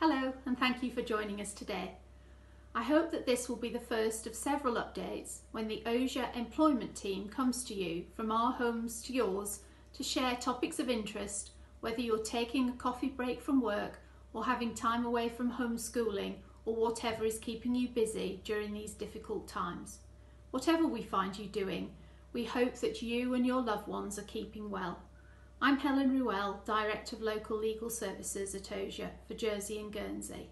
Hello and thank you for joining us today. I hope that this will be the first of several updates when the OSIA employment team comes to you from our homes to yours to share topics of interest, whether you're taking a coffee break from work or having time away from homeschooling or whatever is keeping you busy during these difficult times. Whatever we find you doing, we hope that you and your loved ones are keeping well. I'm Helen RUELLE, Director of Local Legal Services at OSIA for Jersey and Guernsey.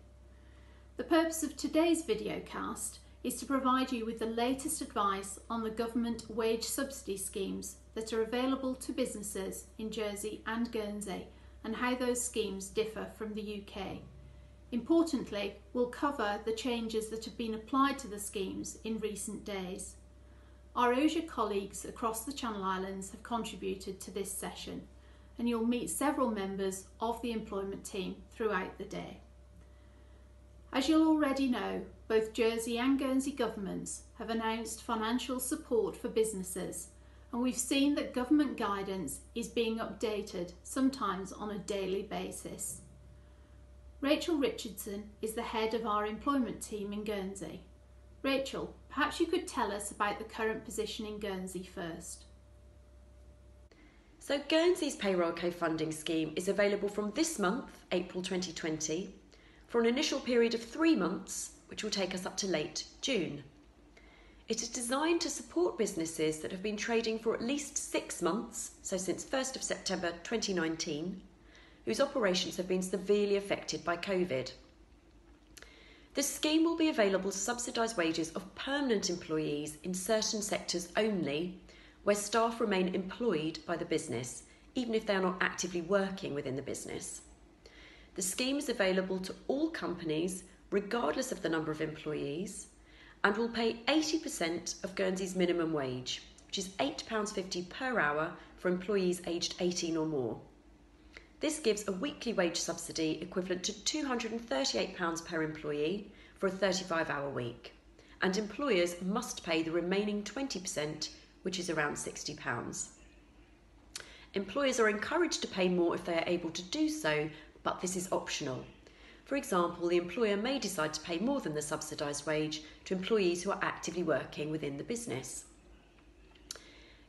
The purpose of today's videocast is to provide you with the latest advice on the government wage subsidy schemes that are available to businesses in Jersey and Guernsey and how those schemes differ from the UK. Importantly, we'll cover the changes that have been applied to the schemes in recent days. Our OSIA colleagues across the Channel Islands have contributed to this session, and you'll meet several members of the employment team throughout the day. As you'll already know, both Jersey and Guernsey governments have announced financial support for businesses, and we've seen that government guidance is being updated, sometimes on a daily basis. Rachel Richardson is the head of our employment team in Guernsey. Rachel, perhaps you could tell us about the current position in Guernsey first. So Guernsey's payroll co-funding scheme is available from this month, April 2020, for an initial period of 3 months, which will take us up to late June. It is designed to support businesses that have been trading for at least 6 months, so since 1st of September 2019, whose operations have been severely affected by COVID. This scheme will be available to subsidise wages of permanent employees in certain sectors only, where staff remain employed by the business, even if they are not actively working within the business. The scheme is available to all companies, regardless of the number of employees, and will pay 80% of Guernsey's minimum wage, which is £8.50 per hour for employees aged 18 or more. This gives a weekly wage subsidy equivalent to £238 per employee for a 35-hour week, and employers must pay the remaining 20%, which is around £60. Employers are encouraged to pay more if they are able to do so, but this is optional. For example, the employer may decide to pay more than the subsidised wage to employees who are actively working within the business.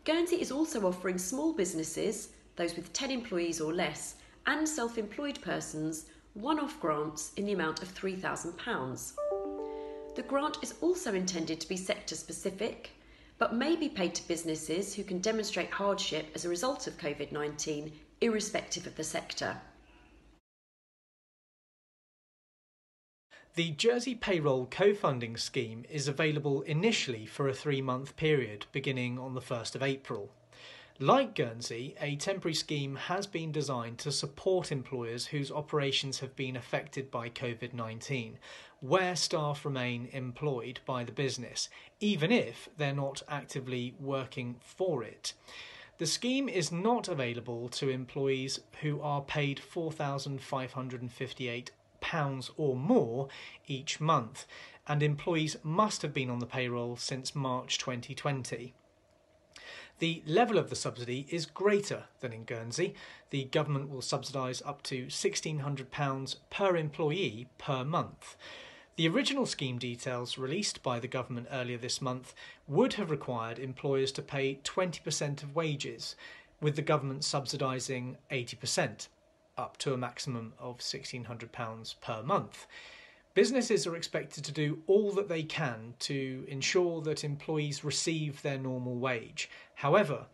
Guernsey is also offering small businesses, those with 10 employees or less, and self-employed persons, one-off grants in the amount of £3,000. The grant is also intended to be sector-specific, but may be paid to businesses who can demonstrate hardship as a result of COVID-19, irrespective of the sector. The Jersey Payroll co-funding scheme is available initially for a 3-month period beginning on the 1st of April. Like Guernsey, a temporary scheme has been designed to support employers whose operations have been affected by COVID-19, where staff remain employed by the business, even if they're not actively working for it. The scheme is not available to employees who are paid £4,558 or more each month, and employees must have been on the payroll since March 2020. The level of the subsidy is greater than in Guernsey. The government will subsidise up to £1,600 per employee per month. The original scheme details released by the government earlier this month would have required employers to pay 20% of wages, with the government subsidising 80%, up to a maximum of £1,600 per month. Businesses are expected to do all that they can to ensure that employees receive their normal wage. However,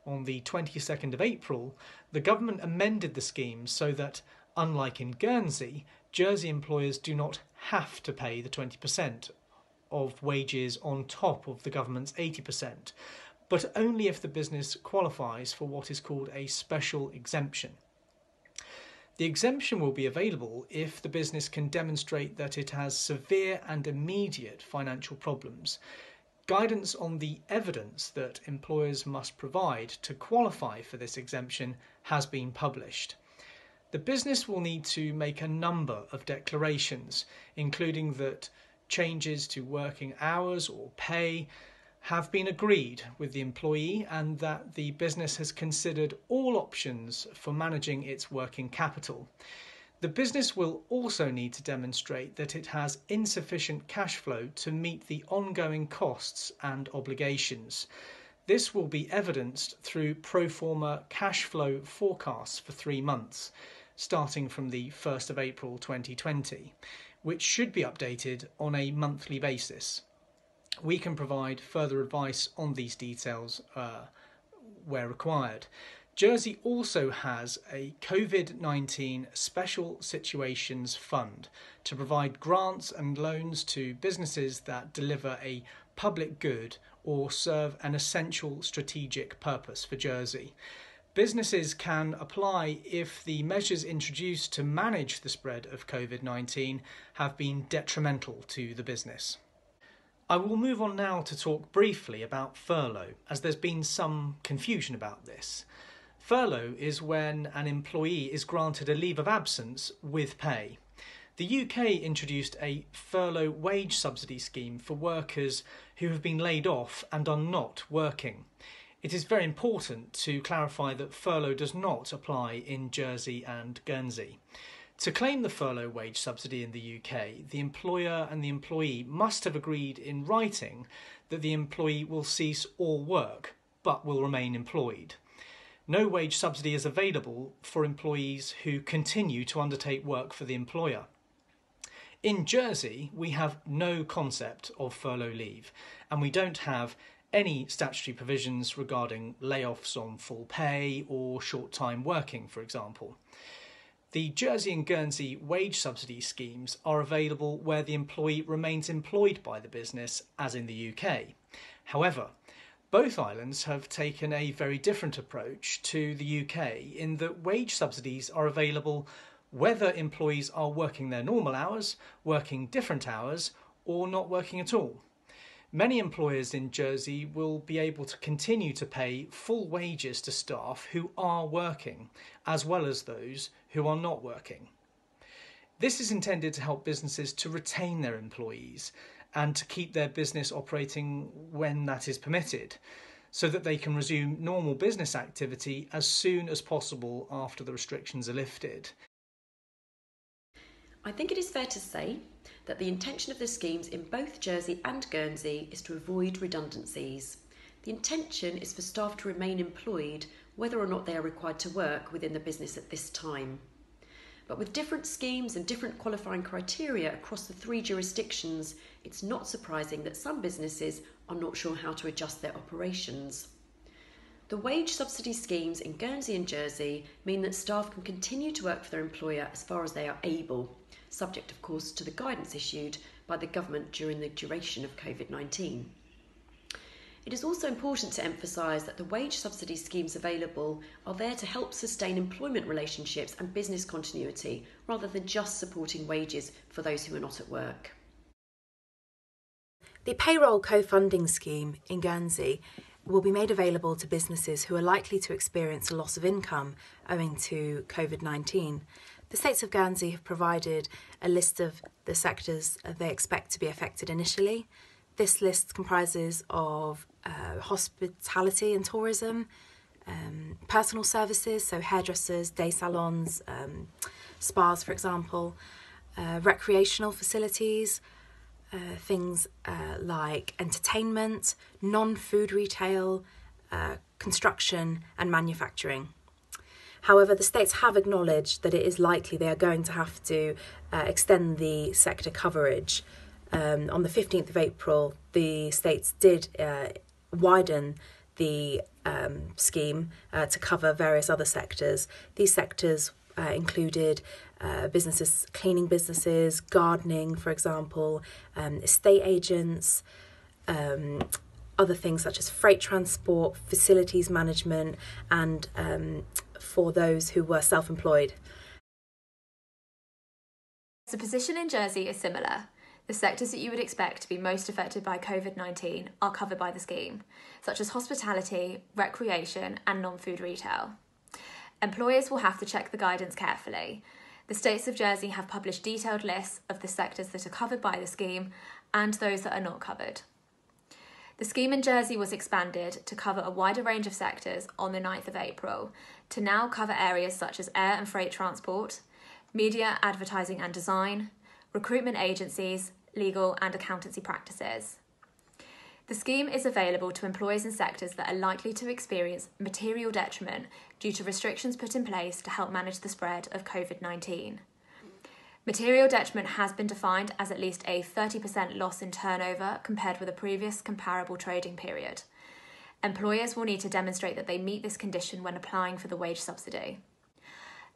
on the 22nd of April, the government amended the scheme so that, unlike in Guernsey, Jersey employers do not have to pay the 20% of wages on top of the government's 80%, but only if the business qualifies for what is called a special exemption. The exemption will be available if the business can demonstrate that it has severe and immediate financial problems. Guidance on the evidence that employers must provide to qualify for this exemption has been published. The business will need to make a number of declarations, including that changes to working hours or pay have been agreed with the employee and that the business has considered all options for managing its working capital. The business will also need to demonstrate that it has insufficient cash flow to meet the ongoing costs and obligations. This will be evidenced through pro forma cash flow forecasts for 3 months, starting from the 1st of April 2020, which should be updated on a monthly basis. We can provide further advice on these details where required. Jersey also has a COVID-19 Special Situations Fund to provide grants and loans to businesses that deliver a public good or serve an essential strategic purpose for Jersey. Businesses can apply if the measures introduced to manage the spread of COVID-19 have been detrimental to the business. I will move on now to talk briefly about furlough, as there's been some confusion about this. Furlough is when an employee is granted a leave of absence with pay. The UK introduced a furlough wage subsidy scheme for workers who have been laid off and are not working. It is very important to clarify that furlough does not apply in Jersey and Guernsey. To claim the furlough wage subsidy in the UK, the employer and the employee must have agreed in writing that the employee will cease all work, but will remain employed. No wage subsidy is available for employees who continue to undertake work for the employer. In Jersey, we have no concept of furlough leave, and we don't have any statutory provisions regarding layoffs on full pay or short-time working, for example. The Jersey and Guernsey wage subsidy schemes are available where the employee remains employed by the business, as in the UK. However, both islands have taken a very different approach to the UK in that wage subsidies are available whether employees are working their normal hours, working different hours, or not working at all. Many employers in Jersey will be able to continue to pay full wages to staff who are working, as well as those who are not working. This is intended to help businesses to retain their employees and to keep their business operating when that is permitted, so that they can resume normal business activity as soon as possible after the restrictions are lifted. I think it is fair to say that the intention of the schemes in both Jersey and Guernsey is to avoid redundancies. The intention is for staff to remain employed whether or not they are required to work within the business at this time. But with different schemes and different qualifying criteria across the 3 jurisdictions, it's not surprising that some businesses are not sure how to adjust their operations. The wage subsidy schemes in Guernsey and Jersey mean that staff can continue to work for their employer as far as they are able, subject of course to the guidance issued by the government during the duration of COVID-19. It is also important to emphasise that the wage subsidy schemes available are there to help sustain employment relationships and business continuity, rather than just supporting wages for those who are not at work. The Payroll co-funding scheme in Guernsey will be made available to businesses who are likely to experience a loss of income owing to COVID-19. The states of Guernsey have provided a list of the sectors they expect to be affected initially. This list comprises of hospitality and tourism, personal services, so hairdressers, day salons, spas, for example, recreational facilities, things like entertainment, non-food retail, construction and manufacturing. However, the states have acknowledged that it is likely they are going to have to extend the sector coverage. On the 15th of April, the states did widen the scheme to cover various other sectors. These sectors included businesses, cleaning businesses, gardening, for example, estate agents, other things such as freight transport, facilities management, and for those who were self-employed. The position in Jersey is similar. The sectors that you would expect to be most affected by COVID-19 are covered by the scheme, such as hospitality, recreation and non-food retail. Employers will have to check the guidance carefully. The states of Jersey have published detailed lists of the sectors that are covered by the scheme and those that are not covered. The scheme in Jersey was expanded to cover a wider range of sectors on the 9th of April to now cover areas such as air and freight transport, media, advertising and design, recruitment agencies, legal and accountancy practices. The scheme is available to employers in sectors that are likely to experience material detriment due to restrictions put in place to help manage the spread of COVID-19. Material detriment has been defined as at least a 30% loss in turnover compared with a previous comparable trading period. Employers will need to demonstrate that they meet this condition when applying for the wage subsidy.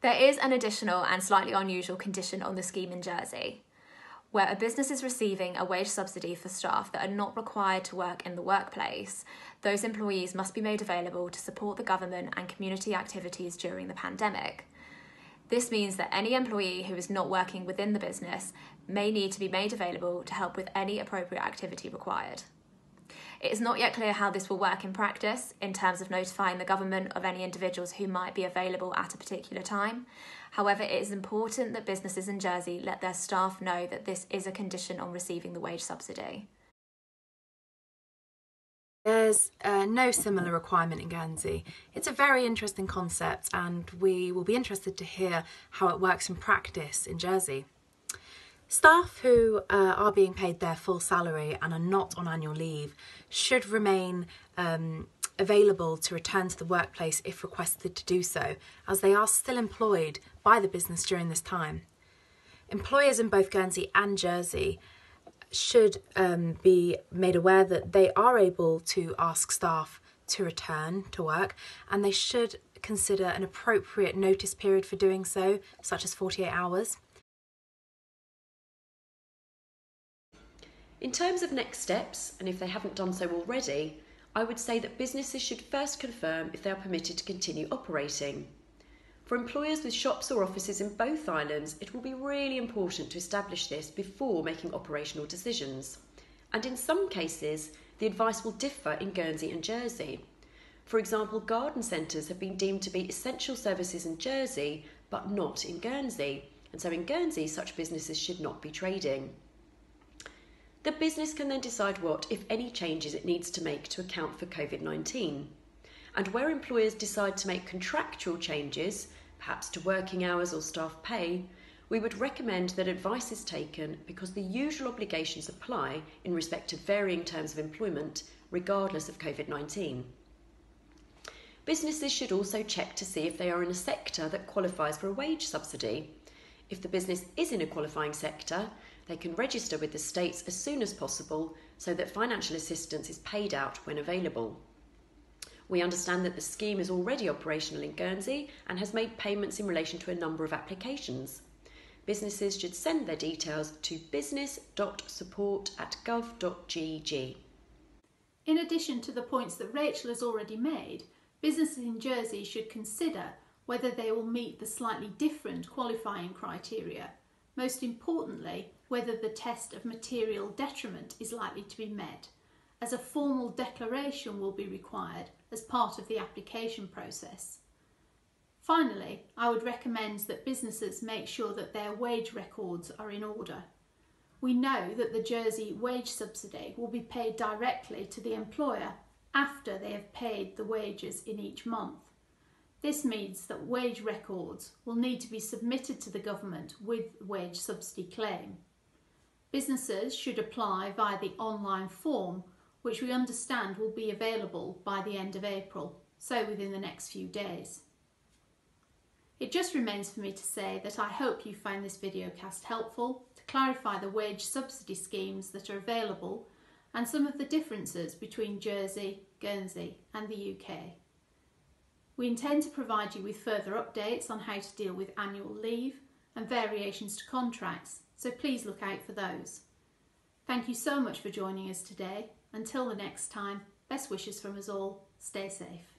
There is an additional and slightly unusual condition on the scheme in Jersey, where a business is receiving a wage subsidy for staff that are not required to work in the workplace. Those employees must be made available to support the government and community activities during the pandemic. This means that any employee who is not working within the business may need to be made available to help with any appropriate activity required. It is not yet clear how this will work in practice in terms of notifying the government of any individuals who might be available at a particular time. However, it is important that businesses in Jersey let their staff know that this is a condition on receiving the wage subsidy. There's no similar requirement in Guernsey. It's a very interesting concept and we will be interested to hear how it works in practice in Jersey. Staff who are being paid their full salary and are not on annual leave should remain available to return to the workplace if requested to do so, as they are still employed by the business during this time. Employers in both Guernsey and Jersey should be made aware that they are able to ask staff to return to work, and they should consider an appropriate notice period for doing so, such as 48 hours. In terms of next steps, and if they haven't done so already, I would say that businesses should first confirm if they are permitted to continue operating. For employers with shops or offices in both islands, it will be really important to establish this before making operational decisions. And in some cases, the advice will differ in Guernsey and Jersey. For example, garden centres have been deemed to be essential services in Jersey, but not in Guernsey. And so in Guernsey, such businesses should not be trading. The business can then decide what, if any, changes it needs to make to account for COVID-19. And where employers decide to make contractual changes, perhaps to working hours or staff pay, we would recommend that advice is taken because the usual obligations apply in respect of varying terms of employment, regardless of COVID-19. Businesses should also check to see if they are in a sector that qualifies for a wage subsidy. If the business is in a qualifying sector, they can register with the states as soon as possible so that financial assistance is paid out when available. We understand that the scheme is already operational in Guernsey and has made payments in relation to a number of applications. Businesses should send their details to business.support@gov.gg. In addition to the points that Rachel has already made, businesses in Jersey should consider whether they will meet the slightly different qualifying criteria. Most importantly, whether the test of material detriment is likely to be met, as a formal declaration will be required as part of the application process. Finally, I would recommend that businesses make sure that their wage records are in order. We know that the Jersey wage subsidy will be paid directly to the employer after they have paid the wages in each month. This means that wage records will need to be submitted to the government with the wage subsidy claim. Businesses should apply via the online form, which we understand will be available by the end of April, so within the next few days. It just remains for me to say that I hope you find this videocast helpful to clarify the wage subsidy schemes that are available and some of the differences between Jersey, Guernsey and the UK. We intend to provide you with further updates on how to deal with annual leave and variations to contracts, so please look out for those. Thank you so much for joining us today. Until the next time, best wishes from us all. Stay safe.